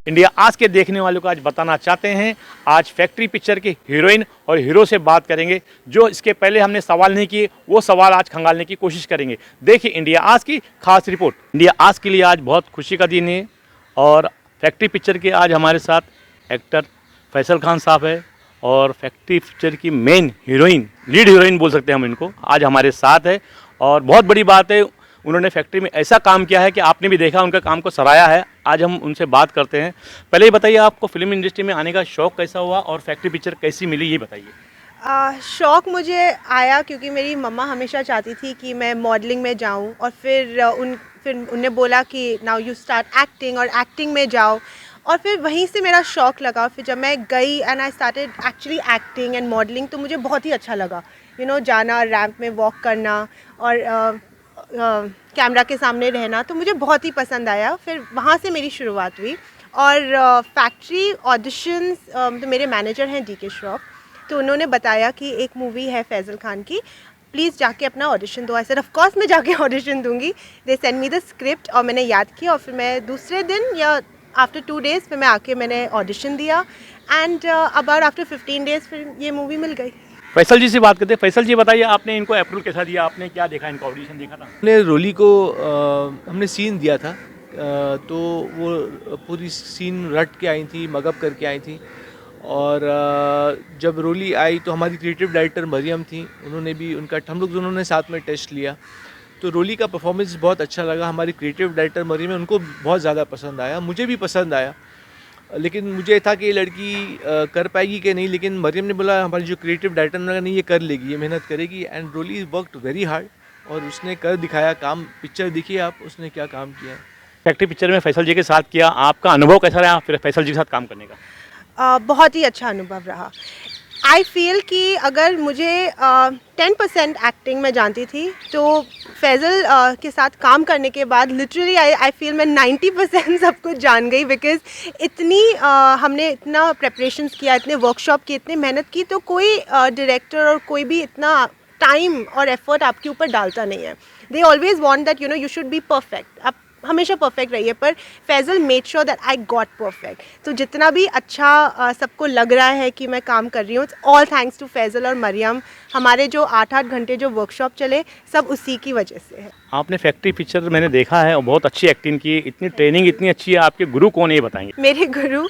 India आज के देखने वालों को आज बताना चाहते हैं, आज फैक्ट्री पिक्चर की हीरोइन और हीरो से बात करेंगे। जो इसके पहले हमने सवाल नहीं किए वो सवाल आज खंगालने की कोशिश करेंगे। देखिए इंडिया आज की खास रिपोर्ट। इंडिया आज के लिए आज बहुत खुशी का दिन है और फैक्ट्री पिक्चर के आज हमारे साथ एक्टर फैसल खान साहब है और फैक्ट्री पिक्चर की मेन हीरोइन, लीड हीरोइन बोल सकते हैं हम इनको, आज हमारे साथ है। और बहुत बड़ी बात है, उन्होंने फैक्ट्री में ऐसा काम किया है कि आपने भी देखा, उनका काम को सराहा है। आज हम उनसे बात करते हैं। पहले ही बताइए आपको फिल्म इंडस्ट्री में आने का शौक़ कैसा हुआ और फैक्ट्री पिक्चर कैसी मिली, ये बताइए। शौक़ मुझे आया क्योंकि मेरी मम्मा हमेशा चाहती थी कि मैं मॉडलिंग में जाऊं और फिर उन्होंने बोला कि नाउ यू स्टार्ट एक्टिंग और एक्टिंग में जाओ, और फिर वहीं से मेरा शौक़ लगा। फिर जब मैं गई and I started actually acting and modelling, तो मुझे बहुत ही अच्छा लगा। जाना, रैंप में वॉक करना और कैमरा के सामने रहना, तो मुझे बहुत ही पसंद आया। फिर वहाँ से मेरी शुरुआत हुई और फैक्ट्री ऑडिशंस, तो मेरे मैनेजर हैं DK श्रॉफ, तो उन्होंने बताया कि एक मूवी है फैसल खान की, प्लीज़ जाके अपना ऑडिशन दो। आई सेड ऑफ कोर्स मैं जाके ऑडिशन दूंगी। They send me the script और मैंने याद किया और फिर मैं दूसरे दिन या आफ्टर 2 डेज़ फिर मैं आके मैंने ऑडिशन दिया एंड अबाउट आफ्टर 15 डेज़ फिर ये मूवी मिल गई। फैसल जी से बात करते हैं। फैसल जी बताइए, आपने इनको अप्रूवल कैसा दिया, आपने क्या देखा, इनका ऑडिशन देखा था? हमने रोली को हमने सीन दिया था, तो वो पूरी सीन रट के आई थी, मगअप करके आई थी। और जब रोली आई तो हमारी क्रिएटिव डायरेक्टर मरियम थी, उन्होंने भी हम लोग दोनों ने साथ में टेस्ट लिया। तो रोली का परफॉर्मेंस बहुत अच्छा लगा। हमारी क्रिएटिव डायरेक्टर मरियम है, उनको बहुत ज़्यादा पसंद आया, मुझे भी पसंद आया। लेकिन मुझे था कि ये लड़की कर पाएगी कि नहीं, लेकिन मरियम ने बोला, हमारी जो क्रिएटिव डायरेक्टर ने, नहीं ये कर लेगी, ये मेहनत करेगी। And Roli worked very hard और उसने कर दिखाया काम। पिक्चर देखिए आप, उसने क्या काम किया है। फैक्ट्री पिक्चर में फैसल जी के साथ किया, आपका अनुभव कैसा रहा फिर फैसल जी के साथ काम करने का? बहुत ही अच्छा अनुभव रहा। आई फील कि अगर मुझे 10% एक्टिंग में जानती थी, तो फैज़ल के साथ काम करने के बाद लिटरली आई फील मैं 90% सब कुछ जान गई। बिकॉज़ इतनी हमने इतना प्रेपरेशंस किया, इतने वर्कशॉप की, इतनी मेहनत की, तो कोई डायरेक्टर और कोई भी इतना टाइम और एफर्ट आपके ऊपर डालता नहीं है। They always want that you should be perfect, आप हमेशा परफेक्ट रहिए, पर Faisal made sure that I got perfect. तो जितना भी अच्छा सबको लग रहा है कि मैं काम कर रही हूँ, it's all thanks to Faisal और मरियम। हमारे जो 8-8 घंटे जो वर्कशॉप चले, सब उसी की वजह से है। आपने फैक्ट्री पिक्चर मैंने देखा है और बहुत अच्छी एक्टिंग की, इतनी ट्रेनिंग इतनी अच्छी है। आपके गुरु कौन है, ये बताएंगे? मेरे गुरु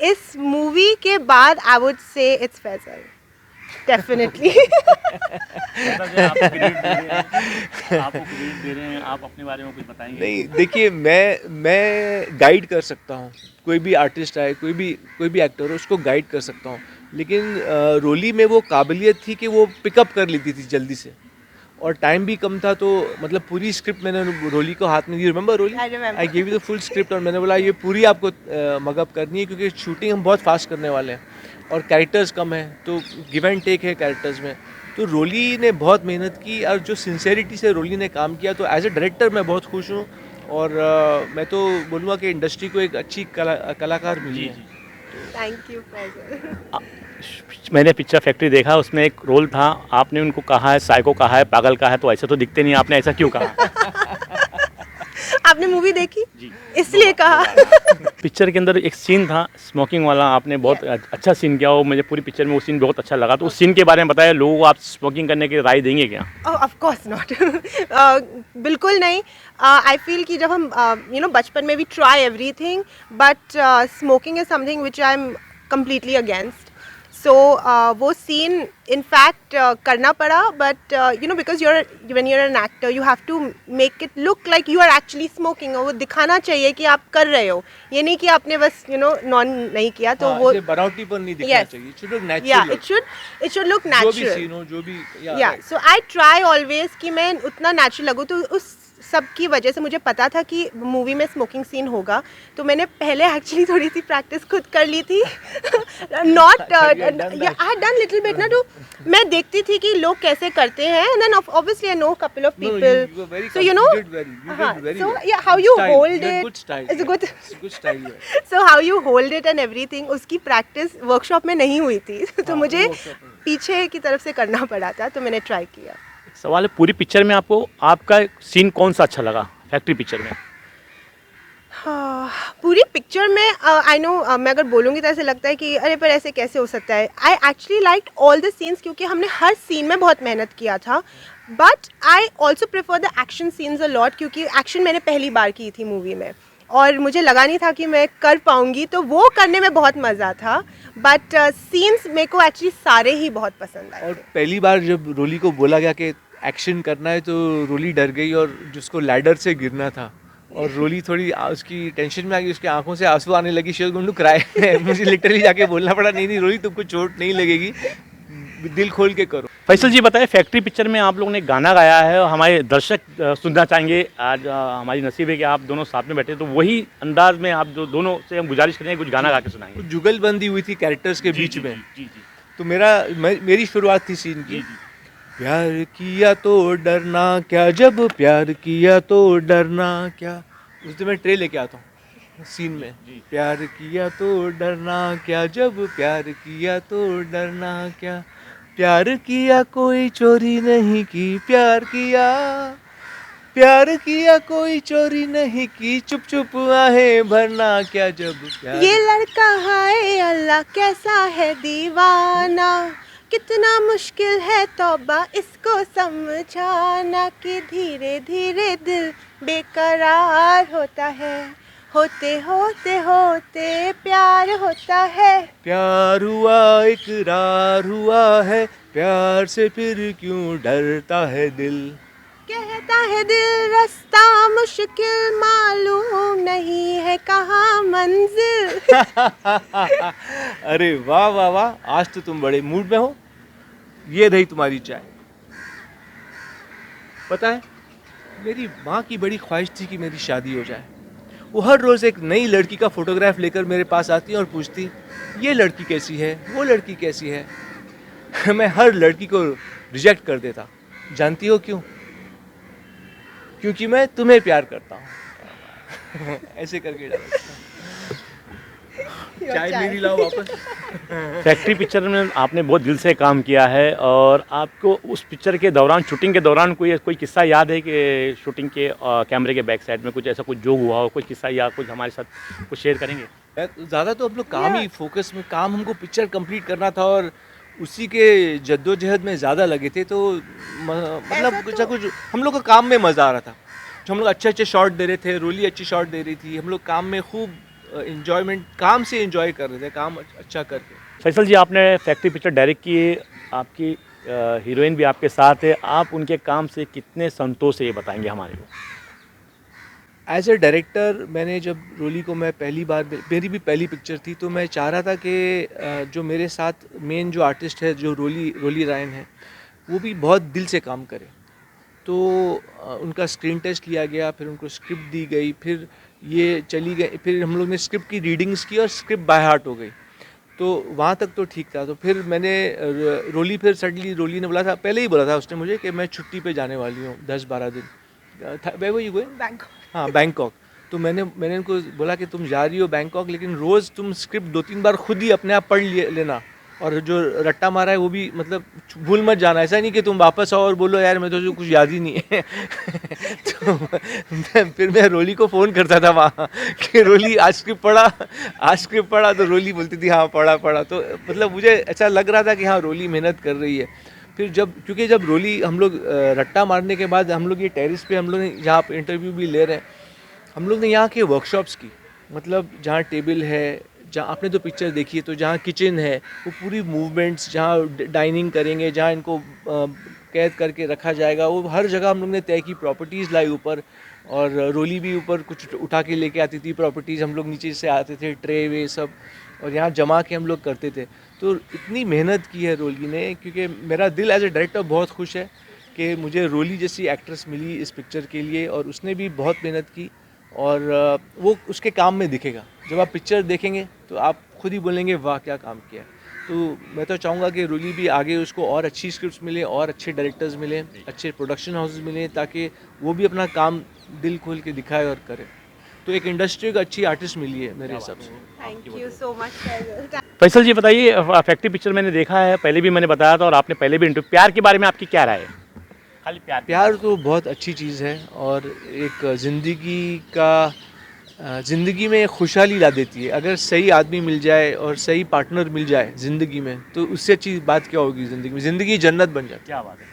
इस मूवी के बाद I would say it's Faisal, definitely. आपको क्रेडिट दे रहे हैं, आप अपने बारे में कुछ बताएंगे? नहीं, देखिए मैं गाइड कर सकता हूँ, कोई भी आर्टिस्ट आए, कोई भी एक्टर हो, उसको गाइड कर सकता हूँ। लेकिन रोली में वो काबिलियत थी कि वो पिकअप कर लेती थी जल्दी से, और टाइम भी कम था। तो मतलब पूरी स्क्रिप्ट मैंने रोली को हाथ में दी। Remember Roli? I give you the full script और मैंने बोला ये पूरी आपको मगअप करनी है, क्योंकि शूटिंग हम बहुत फास्ट करने वाले हैं और कैरेक्टर्स कम हैं, तो गिव एंड टेक है कैरेक्टर्स में। तो रोली ने बहुत मेहनत की और जो सिंसेरिटी से रोली ने काम किया, तो एज ए डायरेक्टर मैं बहुत खुश हूँ। और मैं तो बोलूँगा कि इंडस्ट्री को एक अच्छी कलाकार मिली है। Thank you Faisal. मैंने पिक्चर फैक्ट्री देखा, उसमें एक रोल था, आपने उनको कहा है साइको कहा है, पागल कहा है, तो ऐसे तो दिखते नहीं, आपने ऐसा क्यों कहा? आपने मूवी देखी इसलिए कहा। पिक्चर के अंदर एक सीन था स्मोकिंग वाला, आपने बहुत अच्छा सीन किया, वो मुझे पूरी पिक्चर में वो सीन बहुत अच्छा लगा। तो उस सीन के बारे में बताया, लोगों को आप स्मोकिंग करने की राय देंगे क्या? Of course not. बिल्कुल नहीं। आई फील कि जब हम बचपन में we try everything, but smoking is something which I am completely against. So वो सीन इनफैक्ट करना पड़ा, but because when you are an actor you have to make it look like you are actually smoking, और वो दिखाना चाहिए कि आप कर रहे हो, ये नहीं कि आपने बस नॉन नहीं किया। तो वो बनावटी पर नहीं दिखना चाहिए, इट शुड लुक नेचुरल। या इट शुड लुक नेचुरल, जो भी सीन हो, जो भी। या सो आई ट्राई ऑलवेज कि मैं उतना नेचुरल लगूँ। तो उस सब की वजह से मुझे पता था कि मूवी में स्मोकिंग सीन होगा, तो मैंने पहले एक्चुअली थोड़ी सी प्रैक्टिस खुद कर ली थी। Not I had done little bit ना, तो मैं देखती थी कि लोग कैसे करते हैं, and then obviously I know couple of people, so so how you hold it is good style. So how you hold it and everything, उसकी प्रैक्टिस वर्कशॉप में नहीं हुई थी। तो मुझे पीछे की तरफ से करना पड़ा था, तो मैंने ट्राई किया। सवाल है, पूरी पिक्चर में आपको आपका सीन कौन सा अच्छा लगा फैक्ट्री पिक्चर में? हाँ, पूरी पिक्चर में आई नो मैं अगर बोलूँगी तो ऐसे लगता है कि अरे पर ऐसे कैसे हो सकता है. I actually like all the scenes क्योंकि हमने हर सीन में बहुत मेहनत किया था. But I also prefer the action scenes a lot क्योंकि एक्शन मैंने पहली बार की थी मूवी में और मुझे लगा नहीं था कि मैं कर पाऊँगी, तो वो करने में बहुत मज़ा था. बट सीन्स मेरे को एक्चुअली सारे ही बहुत पसंद आए. और पहली बार जब रोली को बोला गया कि एक्शन करना है तो रोली डर गई और जिसको लैडर से गिरना था और रोली थोड़ी उसकी टेंशन में आ गई, उसकी आंखों से आंसू आने लगी, she was going to cry. मुझे लिटरली जाके बोलना पड़ा, नहीं नहीं रोली तुमको चोट नहीं लगेगी, दिल खोल के करो. फैसल जी बताइए, फैक्ट्री पिक्चर में आप लोगों ने गाना गाया है और हमारे दर्शक सुनना चाहेंगे. आज हमारी नसीब है कि आप दोनों साथ में बैठे, तो वही अंदाज में आप जो दोनों से हम गुजारिश करेंगे कुछ गाना गा के सुनाएंगे. कुछ जुगलबंदी हुई थी कैरेक्टर्स के बीच में, जी जी तो मेरी शुरुआत थी सीन की. प्यार किया तो डरना क्या, जब प्यार किया तो डरना क्या. उस दिन मैं ट्रे लेके आता हूँ सीन में. प्यार किया तो डरना क्या, जब प्यार किया तो डरना क्या. प्यार किया कोई चोरी नहीं की, प्यार किया कोई चोरी नहीं की, चुप चुप आहें भरना क्या, जब प्यार. ये लड़का हाय अल्लाह कैसा है दीवाना, कितना मुश्किल है तौबा इसको समझाना कि धीरे धीरे दिल बेकरार होता है, होते होते होते प्यार होता है. प्यार हुआ इकरार हुआ है, प्यार से फिर क्यों डरता है दिल. कहता है दिल रास्ता मुश्किल, मालूम नहीं है कहाँ मंजिल. अरे वाह वाह वाह, आज तो तुम बड़े मूड में हो. ये रही तुम्हारी चाय. पता है मेरी माँ की बड़ी ख्वाहिश थी कि मेरी शादी हो जाए. वो हर रोज़ एक नई लड़की का फोटोग्राफ लेकर मेरे पास आती और पूछती ये लड़की कैसी है, वो लड़की कैसी है. मैं हर लड़की को रिजेक्ट कर देता. जानती हो क्यों? क्योंकि मैं तुम्हें प्यार करता हूँ. ऐसे करके डाला. चाय मेरी लाओ वापस. फैक्ट्री पिक्चर में आपने बहुत दिल से काम किया है और आपको उस पिक्चर के दौरान, शूटिंग के दौरान कोई किस्सा याद है कि शूटिंग के कैमरे के बैक साइड में कुछ ऐसा कुछ जो हुआ हो, कुछ किस्सा या कुछ हमारे साथ कुछ शेयर करेंगे? ज़्यादा तो हम लोग काम ही फोकस में, काम हमको पिक्चर कंप्लीट करना था और उसी के जद्दोजहद में ज़्यादा लगे थे. तो मतलब कुछ हम लोग को काम में मज़ा आ रहा था. जो हम लोग अच्छे अच्छे शॉट दे रहे थे, रोली अच्छी शॉट दे रही थी, हम लोग काम में खूब इंजॉयमेंट, काम से इंजॉय कर रहे थे, काम अच्छा करके. फैसल जी, आपने फैक्ट्री पिक्चर डायरेक्ट की, आपकी हीरोइन भी आपके साथ है, आप उनके काम से कितने संतोष है ये बताएंगे हमारे को? एज ए डायरेक्टर मैंने जब रोली को, मैं पहली बार, मेरी भी पहली पिक्चर थी, तो मैं चाह रहा था कि जो मेरे साथ मेन जो आर्टिस्ट है, जो रोली रायन है, वो भी बहुत दिल से काम करे. तो उनका स्क्रीन टेस्ट लिया गया, फिर उनको स्क्रिप्ट दी गई, फिर ये चली गई, फिर हम लोग ने स्क्रिप्ट की रीडिंग्स की और स्क्रिप्ट बाय हार्ट हो गई. तो वहाँ तक तो ठीक था. तो फिर मैंने रोली, फिर सडनली रोली ने बोला था, पहले ही बोला था उसने मुझे कि मैं छुट्टी पे जाने वाली हूँ 10-12 दिन. Where were you going? Bangkok. हाँ, बैंकॉक. तो मैंने उनको बोला कि तुम जा रही हो बैंकॉक, लेकिन रोज़ तुम स्क्रिप्ट 2-3 बार खुद ही अपने आप पढ़ लेना, और जो रट्टा मारा है वो भी मतलब भूल मत जाना. ऐसा नहीं कि तुम वापस आओ और बोलो यार मैं तो कुछ याद ही नहीं है. तो फिर मैं रोली को फ़ोन करता था वहाँ कि रोली आज स्क्रिप्ट पढ़ा, तो रोली बोलती थी हाँ पढ़ा. तो मतलब मुझे ऐसा लग रहा था कि हाँ रोली मेहनत कर रही है. फिर क्योंकि जब रोली, हम लोग रट्टा मारने के बाद हम लोग ये टेरिस पे, हम लोग ने जहाँ पे इंटरव्यू भी ले रहे हैं, हम लोग ने यहाँ के वर्कशॉप्स की, मतलब जहाँ टेबल है, जहाँ आपने तो पिक्चर देखी है, तो जहाँ किचन है वो पूरी मूवमेंट्स, जहाँ डाइनिंग करेंगे, जहाँ इनको कैद करके रखा जाएगा, वो हर जगह हम लोग ने तय की. प्रॉपर्टीज़ लाई ऊपर, और रोली भी ऊपर कुछ उठा के लेके आती थी प्रॉपर्टीज़, हम लोग नीचे से आते थे, ट्रे वे सब, और यहाँ जमा के हम लोग करते थे. तो इतनी मेहनत की है रोली ने, क्योंकि मेरा दिल एज ए डायरेक्टर बहुत खुश है कि मुझे रोली जैसी एक्ट्रेस मिली इस पिक्चर के लिए, और उसने भी बहुत मेहनत की, और वो उसके काम में दिखेगा. जब आप पिक्चर देखेंगे तो आप खुद ही बोलेंगे वाह क्या काम किया. तो मैं तो चाहूँगा कि रोली भी आगे उसको और अच्छी स्क्रिप्ट्स मिले, और अच्छे डायरेक्टर्स मिले, अच्छे प्रोडक्शन हाउसेस मिले, ताकि वो भी अपना काम दिल खोल के दिखाए और करे. तो एक इंडस्ट्री को अच्छी आर्टिस्ट मिली है मेरे हिसाब से. Thank you so much. Faisal ji बताइए, फैक्ट्री पिक्चर मैंने देखा है, पहले भी मैंने बताया था और आपने पहले भी इंटरव्यू, प्यार के बारे में आपकी क्या राय है? खाली प्यार तो बहुत अच्छी चीज़ है, और एक ज़िंदगी का ज़िंदगी में खुशहाली ला देती है। अगर सही आदमी मिल जाए और सही पार्टनर मिल जाए ज़िंदगी में, तो उससे अच्छी बात क्या होगी ज़िंदगी में। ज़िंदगी जन्नत बन जाती है। क्या बात है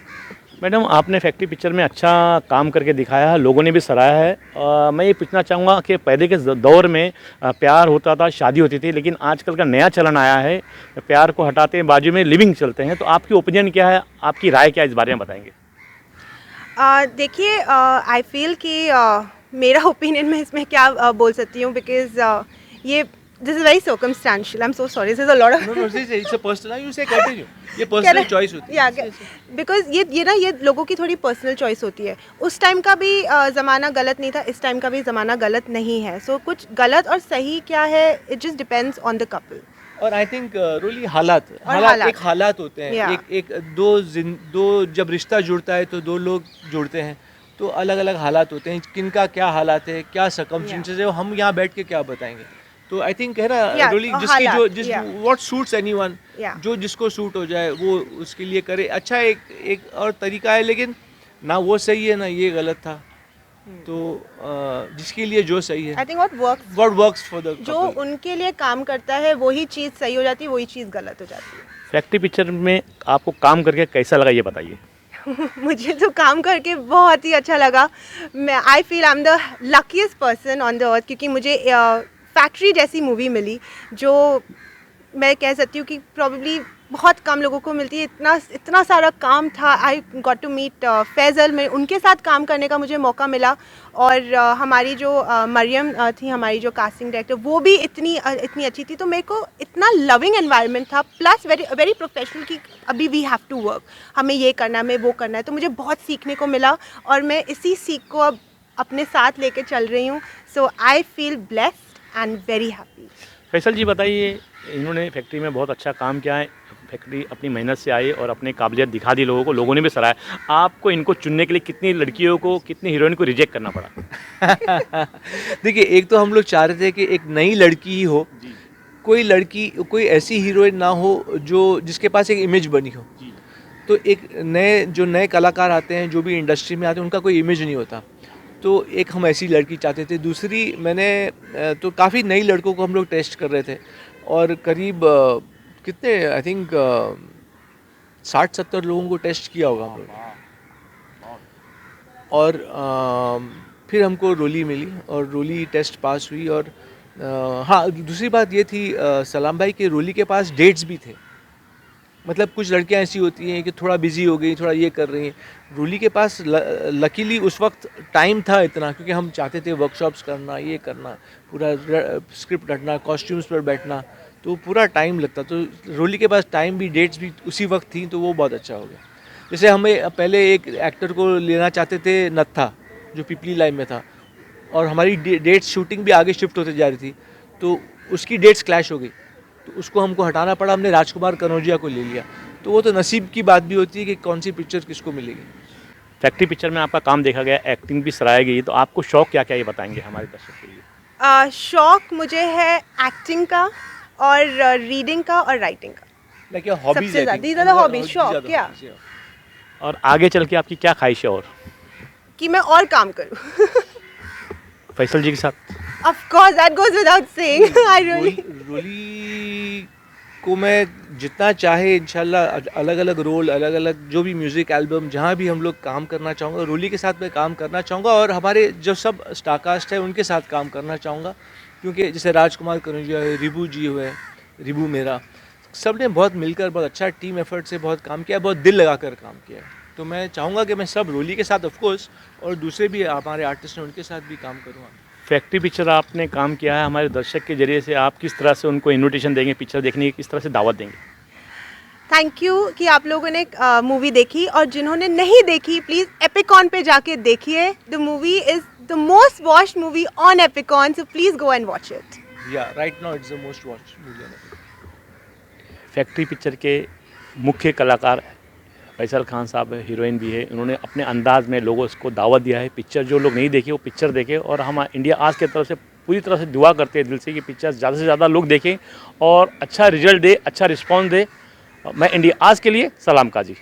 मैडम, आपने फैक्ट्री पिक्चर में अच्छा काम करके दिखाया है, लोगों ने भी सराहा है। मैं ये पूछना चाहूँगा कि पहले के दौर में प्यार होता था, शादी होती थी, लेकिन आजकल का नया चलन आया है, प्यार को हटाते हैं, बाजू में लिविंग चलते हैं। तो आपकी ओपिनियन क्या है, आपकी राय क्या है, इस बारे में बताएंगे? देखिए, आई फील कि मेरा ओपिनियन मैं इसमें क्या बोल सकती हूँ, बिकॉज ये this is very circumstantial. I am so sorry, this is a lot of No, no, it's a personal. You say continue. ये पर्सनल चॉइस होती है। बिकॉज ये लोगों की थोड़ी पर्सनल चॉइस होती है। उस टाइम का भी ज़माना गलत नहीं था, इस टाइम का भी ज़माना गलत नहीं है। सो कुछ गलत और सही क्या है, it just depends on the couple. और आई थिंक रोली हालात एक हालात होते हैं। Yeah. एक दो जब रिश्ता जुड़ता है तो दो लोग जुड़ते हैं, तो अलग अलग हालात होते हैं। किनका क्या हालात है, क्या सर्कमस्टेंसेस है, वो हम यहाँ बैठ के क्या बताएंगे। तो आई थिंक है ना Yeah, रोली, जिसकी हालात, जिस yeah. What suits anyone, Yeah. जो जिसको सूट हो जाए वो उसके लिए करे। अच्छा एक और तरीका है, लेकिन ना वो सही है ना ये गलत था। तो जिसके लिए जो सही है, I think what works for the जो उनके लिए काम करता है वही चीज़ सही हो जाती है, वही चीज़ गलत हो जाती है। फैक्ट्री पिक्चर में आपको काम करके कैसा लगा, ये बताइए। मुझे तो काम करके बहुत ही अच्छा लगा। मैं I feel I am the luckiest person on the earth, क्योंकि मुझे फैक्ट्री जैसी मूवी मिली, जो मैं कह सकती हूँ कि प्रॉब्ली बहुत कम लोगों को मिलती है। इतना सारा काम था। I got to meet Faisal, में उनके साथ काम करने का मुझे मौका मिला। और हमारी जो मरियम थी, हमारी जो कास्टिंग डायरेक्टर, वो भी इतनी अच्छी थी। तो मेरे को इतना लविंग एनवायरनमेंट था, प्लस वेरी प्रोफेशनल, कि अभी वी हैव टू वर्क, हमें ये करना है, हमें वो करना है। तो मुझे बहुत सीखने को मिला और मैं इसी सीख को अब अपने साथ लेके चल रही हूँ। So I feel blessed and very happy. Faisal ji बताइए, इन्होंने फैक्ट्री में बहुत अच्छा काम किया है, फैक्ट्री अपनी मेहनत से आई और अपनी काबिलियत दिखा दी लोगों को, लोगों ने भी सराहा। आपको इनको चुनने के लिए कितनी लड़कियों को, कितनी हीरोइन को रिजेक्ट करना पड़ा? देखिए, एक तो हम लोग चाह रहे थे कि एक नई लड़की ही हो, कोई ऐसी हीरोइन ना हो जिसके पास एक इमेज बनी हो। तो एक नए कलाकार आते हैं, जो भी इंडस्ट्री में आते हैं, उनका कोई इमेज नहीं होता। तो एक हम ऐसी लड़की चाहते थे। दूसरी, मैंने तो काफ़ी नई लड़कों को हम लोग टेस्ट कर रहे थे, और करीब कितने, आई थिंक 60-70 लोगों को टेस्ट किया होगा हम लोग। और फिर हमको रोली मिली और रोली टेस्ट पास हुई। और हाँ, दूसरी बात ये थी, सलाम भाई के रोली के पास डेट्स भी थे। मतलब कुछ लड़कियां ऐसी होती हैं कि थोड़ा बिजी हो गई, थोड़ा ये कर रही हैं। रूली के पास लकीली उस वक्त टाइम था इतना, क्योंकि हम चाहते थे वर्कशॉप्स करना, ये करना, पूरा स्क्रिप्ट रटना, कॉस्ट्यूम्स पर बैठना, तो पूरा टाइम लगता। तो रूली के पास टाइम भी, डेट्स भी उसी वक्त थी, तो वो बहुत अच्छा हो गया। जैसे हमें पहले एक एक्टर को लेना चाहते थे, नत्था, जो पिपली लाइन में था, और हमारी डेट्स शूटिंग भी आगे शिफ्ट होते जा रही थी, तो उसकी डेट्स क्लैश हो गई, तो उसको हमको हटाना पड़ा। हमने राजकुमार कनौजिया को ले लिया। तो वो तो नसीब की बात भी होती है कि कौन सी पिक्चर किसको मिलेगी। फैक्ट्री पिक्चर में आपका काम देखा गया, एक्टिंग भी सराही गई, तो आपको शौक क्या क्या, ये बताएंगे हमारे दर्शक के लिए? शौक मुझे है एक्टिंग का और रीडिंग का और राइटिंग का। लाइक हॉबीज, सबसे ज़्यादा these are the hobbies, शौक क्या? और आगे चल के आपकी क्या ख्वाहिश है और? कि मैं और काम करूँ। फैसल जी के साथ? Of course, that goes without saying. I really. रोली को मैं जितना चाहे इंशाल्लाह अलग अलग रोल, अलग अलग जो भी म्यूज़िक एल्बम, जहाँ भी हम लोग काम करना चाहूँगा, रोली के साथ मैं काम करना चाहूँगा। और हमारे जो सब स्टारकास्ट है उनके साथ काम करना चाहूँगा, क्योंकि जैसे राजकुमार कनौजिया है, रिबू जी हुए, रिबू मेरा, सब ने बहुत मिलकर, बहुत अच्छा टीम एफर्ट से बहुत काम किया, बहुत दिल लगा कर काम किया। तो मैं चाहूँगा कि मैं सब रोली के साथ ऑफकोर्स, और दूसरे भी हमारे आर्टिस्ट हैं उनके साथ भी काम करूँगा। फैक्ट्री पिक्चर आपने काम किया है, हमारे दर्शक के जरिए से आप किस तरह से उनको इनविटेशन देंगे, पिक्चर देखने की किस तरह से दावत देंगे? थैंक यू कि आप लोगों ने मूवी देखी, और जिन्होंने नहीं देखी प्लीज़ एपिकॉन पे जाके देखिए। The movie is the most watched movie on Epic On, so please go and watch it. Yeah right now it's the most watched movie on Epic On. Factory picture के मुख्य कलाकार फैसल खान साहब हीरोइन भी है, उन्होंने अपने अंदाज में लोगों को दावत दिया है। पिक्चर जो लोग नहीं देखे वो पिक्चर देखें, और हम इंडिया आज की तरफ से पूरी तरह से दुआ करते हैं दिल से कि पिक्चर ज़्यादा से ज़्यादा लोग देखें और अच्छा रिजल्ट दे, अच्छा रिस्पॉन्स दे। मैं इंडिया आज के लिए सलाम काजी।